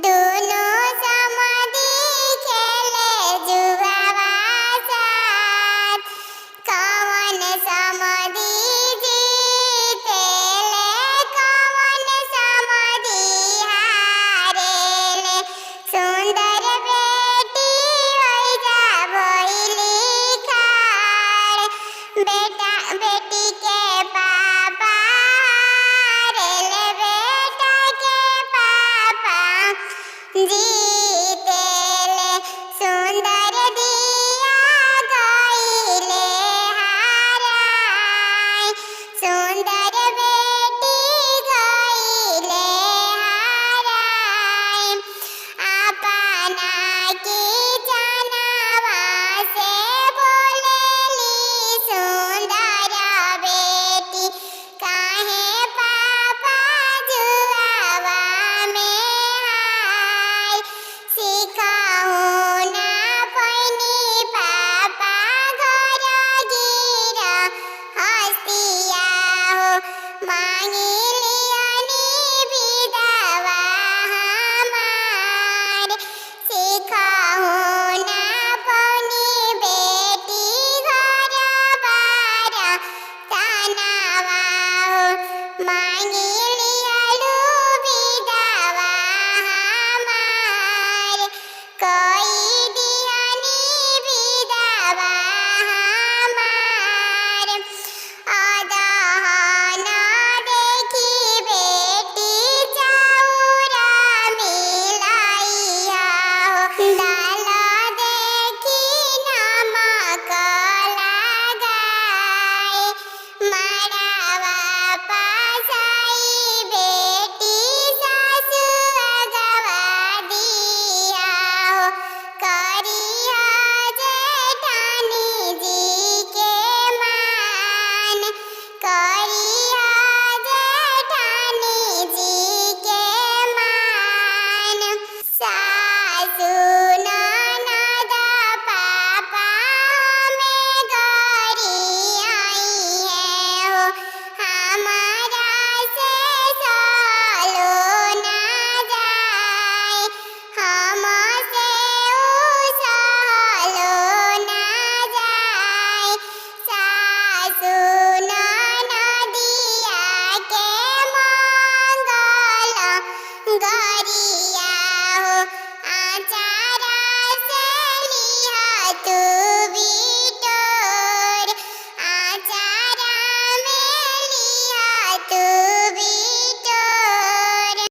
दोनों समाधि खेले जुआवा साथ, कौन समाधि जीतेले कौन समाधि हारेले। सुंदर बेटी वैजा भइली खाड़, बेटा बेटी के पापा हारेले, बेटा के पापा जीतेले। सुंदर दिया गइले हाराय, सुंदर बेटी गइले हाराय। अपना की जनवा से बोलेली सुंदर बेटी, काहे पापा जुआवा में हाय। सिखाऊं ना पैनी पापा घर गिरा हस्तिया हो, मांगी लियानी विधवा हमार। सिखाऊं ना पैनी बेटी घर बारा तनावा हो, मांगी लियालू विधवा हमार। कोई दियानी विधवा हमार। अदहन देखी बेटी चाउरा मिलाइया हो, दाल देखी नमक लगाए। मड़वा पसाई बेटी सासु अगवा दिया हो, करिया जेठानी जी के मान, करिया जेठानी जी के मान। सासु ननद पापा में गरी आई है हो, हमारा से सालो ना जाए, हमसे ऊ सालो ना जाए। सासु ननदिया के मंगल गरी